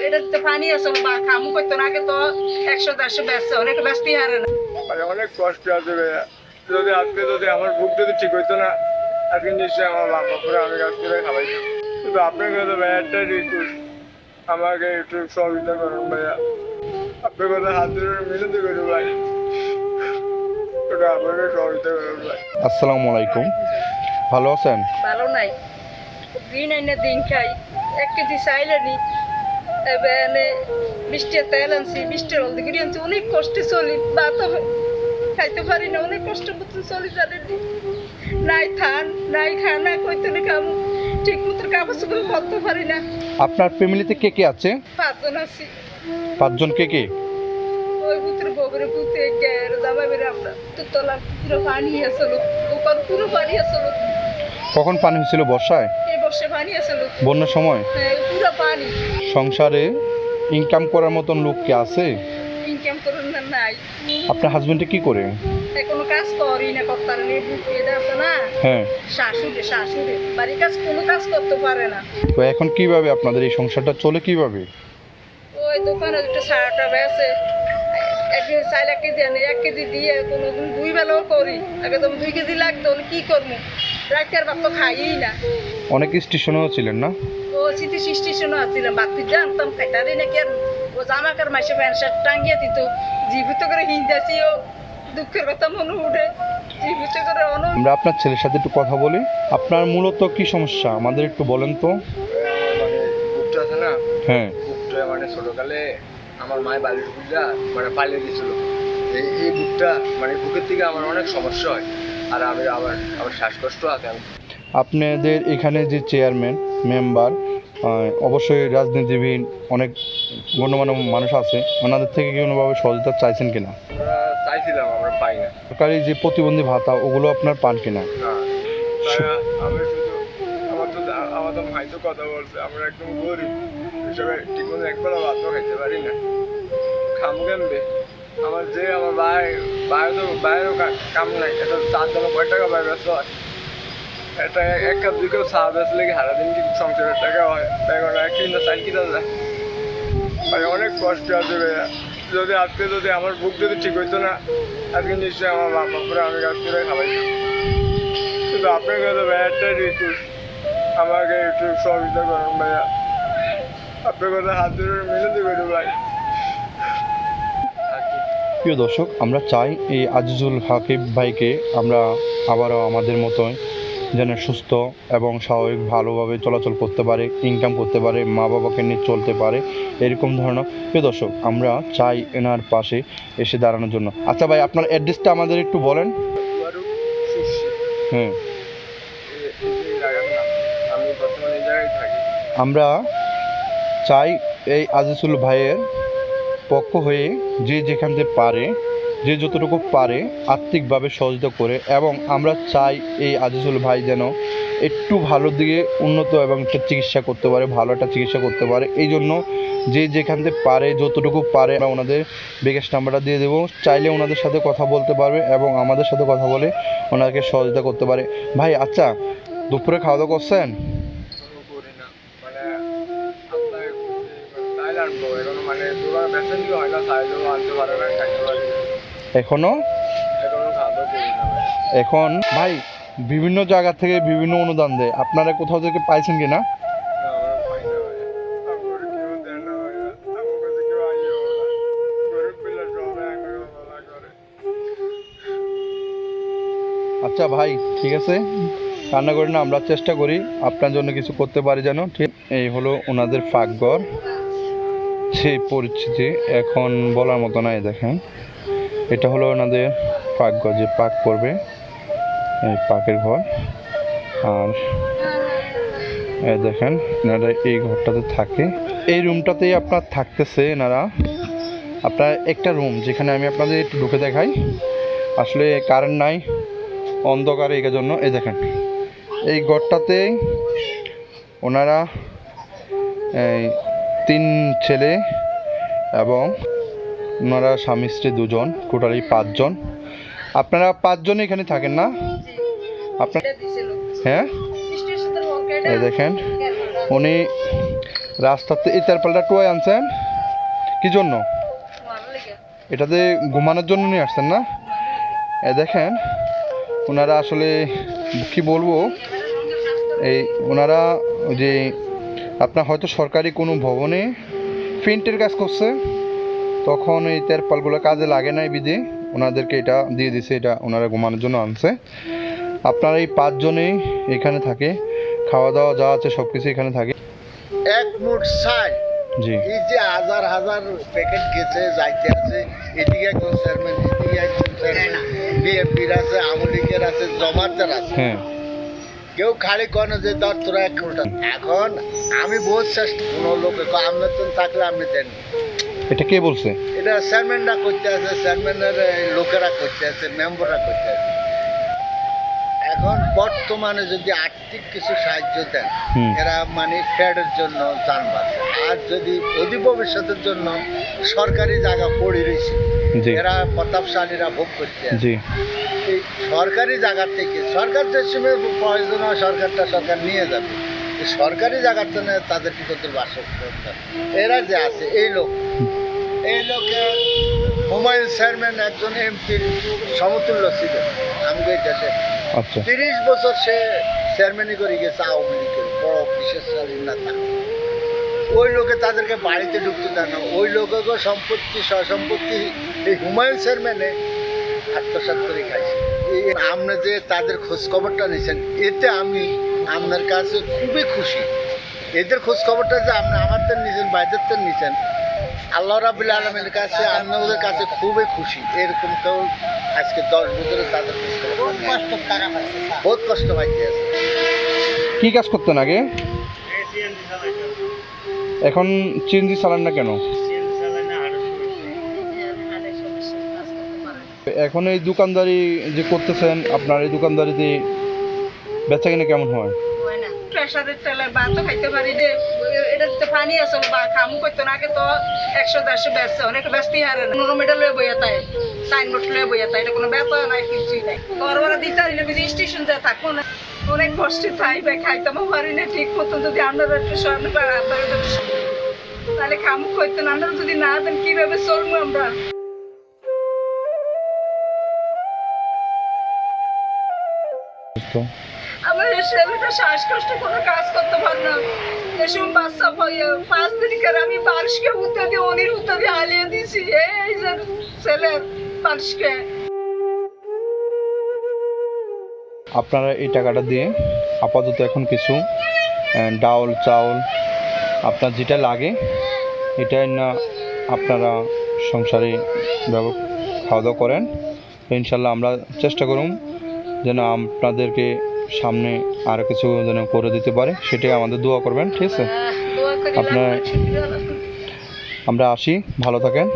এটা তো পানি আছে বা কামু করতো না, আগে তো 100-150 বেচছে, অনেক বেচতেই হারে না। মানে অনেক কষ্ট আছে ভাইয়া, যদি আমার বুক যদি ঠিক হইতো না আজকে নিশ্চয়ই আমার বাবা করে আমি কাজ করে খাওয়াইতাম। কিন্তু আপনার কাছে ভাইয়া একটা রিকোয়েস্ট, আমাকে একটু সহযোগিতা করুন ভাইয়া, আপনার কথা হাত ধরে মিনতি করুন ভাই, ওটা আপনাকে সহযোগিতা করুন ভাই। আসসালামু আলাইকুম, ভালো আছেন? ভালো নাই, দিন আইনে দিন খাই, 1 কেজি চাইলে নি, এবারে মিষ্টির তেল আনছি, মিষ্টির হলদি গুঁড়ি আনছি, অনেক কষ্টে চলি, ভাতও খাইতে পারি না, অনেক কষ্ট মতো চলি, জানেন নাই থান নাই খানা কইতে না, কাম ঠিক মতো কাপড় চোপড় করতে পারি না। আপনার ফ্যামিলিতে কে কে আছে? 5 জন আছি। 5 জন কে কে? ওই পুত্র বগরে পুতে গের জামাই বেরে আমরা তো তলা পুরো পানি আসলো, দোকান পুরো পানি আসলো। কখন পানি হয়েছিল? বর্ষায়? এই বর্ষে পানি আসলো, বন্যার সময়? পুরো পানি। সংসারে ইনকাম করার মতন লোক কে আছে? ইনকাম করুন না, নাই। আপনার হাজবেন্ডে কি করে? কোনো কাজ করি না, করতার নেই, এটা আছে না হ্যাঁ, শাশুড়ি বাড়ির কাজ কোনো কাজ করতে পারে না। তো এখন কিভাবে আপনাদের এই সংসারটা চলে কিভাবে? ওই দোকানে দুটো সারাটা বেছে, একদিন চাইলে 1 কেজি আনে, 1 কেজি দিয়ে কোনোদিন 2 বেলাও করি, আগে তো 2 কেজি লাগতো, কি করবো, রাতের ভাত তো খাইই না। অনেক স্টেশনেও ছিলেন না? ও স্মৃতি স্টেশনও আসছিলাম, বাতি জানতাম খাইতারি নাকি, আর ও জামাকার মাসে প্যান্ট শার্ট টাঙ্গিয়ে দিত, জীবিত করে হিন্দাছি, ও দুঃখের কথা মনে উঠে, জীবিত করে আমরা আপনার ছেলের সাথে একটু কথা বলি। আপনার মূলত কি সমস্যা আমাদের একটু বলেন তো। মানে বুকটা আছে না, হ্যাঁ, বুকটা মানে ছোটকালে আমার মায়ের বাড়ির বুঝা মানে পালিয়ে দিয়েছিল। এই বুকটা মানে বুকের থেকে আমার অনেক সমস্যা হয়, আর আমার শ্বাসকষ্ট আছে। আপনাদের এখানে যে চেয়ারম্যান মেম্বার, অবশ্যই রাজনীতিবিদ অনেক গণ্যমান্য মানুষ আছে, ওনাদের থেকে কি কোনোভাবে সহযোগিতা চাইছেন কিনা? আমরা চাইছিলাম, আমরা পাই না। সরকারি যে প্রতিবন্ধী ভাতা ওগুলো আপনার পান কিনা? না, তারা আমি শুধু আমার তো ভাই তো কথা বলছে, আমরা একদম গরিব হিসেবে ঠিক মতো একবেলা ভাতও খাইতে পারি না, খাম কেমবে। আমার বাইরেও কাম নাই, এটা 4 জনে কয় টাকা বাইরে ব্যস্ত হয়, এটা 1 কাপ 2 কাপ চা বেচলে কি সারাদিন কি সংসারের টাকা হয়? বেগুন 1 কিলো চাল কিনা যায় ভাই, অনেক কষ্ট আছে ভাইয়া। যদি আমার বুক যদি ঠিক হইতো না আজকে নিশ্চয়ই আমার বাবা করে আমি কাজ করে খাওয়াইতাম। কিন্তু আপনার কাছে ভাইয়া একটা রিকোয়েস্ট, আমাকে একটু সহযোগিতা করুন ভাইয়া, আপনার কথা হাত ধরে মিনতি করি ভাই। প্রিয় দর্শক, আমরা চাই এই আজিজুল হাকিব ভাইকে আমরা আবারও আমাদের মতোই যেন সুস্থ এবং স্বাভাবিক ভালোভাবে চলাচল করতে পারে, ইনকাম করতে পারে, মা বাবাকে নিয়ে চলতে পারে, এরকম ধরনের। প্রিয় দর্শক, আমরা চাই এনার পাশে এসে দাঁড়ানোর জন্য। আচ্ছা ভাই, আপনার অ্যাড্রেসটা আমাদের একটু বলেন। হ্যাঁ, আমি বর্তমানে এই জায়গায় থাকি। আমরা চাই এই আজিজুল ভাইয়ের পক্ষ হয়ে যে যেখান থেকে পারে, যে যতটুকু পারে আর্থিকভাবে সহযোগিতা করে, এবং আমরা চাই এই আজিজুল ভাই যেন একটু ভালোর দিকে উন্নত এবং একটা চিকিৎসা করতে পারে, ভালো একটা চিকিৎসা করতে পারে। এই জন্য যে যেখান থেকে পারে যতটুকু পারে আমরা ওনাদের বিকাশ নাম্বারটা দিয়ে দেবো, চাইলে ওনাদের সাথে কথা বলতে পারবে এবং আমাদের সাথে কথা বলে ওনাদেরকে সহযোগিতা করতে পারে। ভাই আচ্ছা, দুপুরে খাওয়া দাওয়া করছেন? করি না, মানে আপনার চাইলে আনবো, এখন মানে দুবার বেতন দিয়ে হয় না, চাইলেও আনতে পারে না, খাইতে পারি না। এখনো খাওয়া দাওয়া করি না ভাই। এখন ভাই বিভিন্ন জায়গা থেকে বিভিন্ন অনুদান দেয়, আপনারা কোথাও থেকে পাইছেন কি না? আমরা পাই না ভাই, আমার কেউ দেয় না ভাই, আমার কাছে কেউ আইও না, গরিব পিলা সবাই আমাকে বলা করে। আচ্ছা ভাই, ঠিক আছে, কান্না করি না, আমরা চেষ্টা করি আপনার জন্য কিছু করতে পারি যেন। ঠিক এই হলো ওনাদের পাকঘর, সেই পরিস্থিতি এখন বলার মতো নাই। দেখেন, এটা হলো ওনাদের পাকঘর, যে পাক করবে এই পাকের ঘর। আর এই দেখেন, এনারা এই ঘরটাতে থাকে, এই রুমটাতেই আপনার থাকতেছে এনারা। আপনার একটা রুম যেখানে আমি আপনাদের একটু ঢুকে দেখাই, আসলে কারেন্ট নাই, অন্ধকার, এই জন্য। এই দেখেন, এই ঘরটাতে ওনারা 3 ছেলে এবং ওনারা স্বামী স্ত্রী 2 জন, টোটালি 5 জন। আপনারা 5 জন এখানে থাকেন না? আপনার হ্যাঁ, এই দেখেন, উনি রাস্তাতে এই তেরপালটা টোয়াই আনছেন কি জন্য? ভালো লেগে এটাতে ঘুমানোর জন্য নিয়ে আসছেন না? দেখেন ওনারা আসলে কি বলবো, এই ওনারা ওই যে আপনার হয়তো সরকারি কোনো ভবনে পেন্টের কাজ করছে, তখন এই তেরপালগুলো কাজে লাগে নাই বিধে ওনাদেরকে এটা দিয়ে দিছে, এটা ওনারা ঘুমানোর জন্য আনছে। আপনারা এই 5 জনেই এখানে থাকে, খাওয়া দাওয়া যা আছে সব কিছু এখানে থাকে। এক মুঠ চাল জি এই যে হাজার হাজার প্যাকেট গেছে যাইতে আছে, এদিকে একজন চেয়ারম্যান, এদিকে একজন চেয়ারম্যান, বিএনপির আছে, আওয়ামী লীগের আছে, জমাতের আছে, হ্যাঁ কেউ খালি কনে যে ধর তোরা এক মুঠা। এখন আমি বহুত চেষ্টা, কোনো লোকে আপনার তো থাকলে আপনি দেন, এটা কে বলছে? এটা চেয়ারম্যানরা করতে আছে, চেয়ারম্যানের লোকেরা করতে আছে, মেম্বাররা করতে আছে। এখন বর্তমানে যদি আর্থিক কিছু সাহায্য দেন, হুম। এরা মানে ফ্যাডের জন্য যান বাঁচে, আর যদি অধি ভবিষ্যতের জন্য সরকারি জায়গা পড়ে রয়েছে, জি এরা প্রতাপশালীরা ভোগ করতে আছে। জি এই সরকারি জায়গা থেকে সরকার যে সময় প্রয়োজন হয় সরকার নিয়ে যাবে, এই সরকারি জায়গার জন্য তাদের কি করতে বাস করতে হবে। এরা যে আছে এই লোকে হুমায়ুন চেয়ারম্যান একজন এমপির সমতুল্য ছিল আমাদের দেশে। আচ্ছা 30 বছর সে চেয়ারম্যানই করে গেছে আওয়ামী লীগের বড় বিশেষকারী নেতা। ওই লোকে তাদেরকে বাড়িতে ঢুকতে দেয় না, ওই লোকেরও সম্পত্তি সম্পত্তি এই হুমায়ুন চেয়ারম্যানে আত্মসাৎ করে খাইছে। এই আপনি যে তাদের খোঁজ খবরটা নিয়েছেন, এতে আমি আপনার কাছে খুবই খুশি। এদের খোঁজ খবরটা যে আপনি আমাদের নিয়েছেন, বাইরের নিয়েছেন, আল্লাহ রাব্বুল আলামিনের কাছে আপনাদের কাছে খুবই খুশি। এরকম কেউ আজকে 10 বছরে তাদের বহুত কষ্ট পাইতে আছে। কি কাজ করতেন আগে? এখন চিনজি চালান না কেন? এখন এই দোকানদারি যে করতেছেন, আপনার এই দোকানদারিতে বেচা কিনা কেমন হয়? প্রেশারের তেলের ভাতও খাইতে পারি রে, এটা তো পানি আসল বা খামু করতো না, আগে তো 100-150 বেচছে, অনেক বেচতে হারে না, 15 মিটার লয়ে বইয়া তাই, সাইনবোর্ড লয়ে বইয়া তাই, এটা কোনো বেচা নাই, কিছুই নাই। ওরা দিতে হইলে বুঝি স্টেশন যা থাকবো না, অনেক কষ্টে খাই বা খাইতেও পারি না ঠিক মতো। যদি আপনারা একটু সামনে তাহলে খামু করতো না, আপনারা যদি না দেন কিভাবে চলবো আমরা? আমার এই ছেলেটা শ্বাসকষ্ট কোনো কাজ করতে পারে না, এসব বাচ্চা পাইয়া 5 দিন করে আমি বারিশকে উত্তর দিয়ে অনির উত্তর দিয়ে হালিয়ে দিছি। এই যে ছেলের বারিশকে আপনারা এই টাকাটা দিয়ে আপাতত এখন কিছু ডাউল চাউল আপনার যেটা লাগে এটাই না আপনারা সংসারে খাওয়া দাওয়া করেন। ইনশাল্লাহ আমরা চেষ্টা করুন যেন আপনাদেরকে সামনে আরও কিছু যেন করে দিতে পারে, সেটাই আমাদের দোয়া করবেন, ঠিক আছে? দোয়া করি আপনার আমরা আসি, ভালো থাকেন।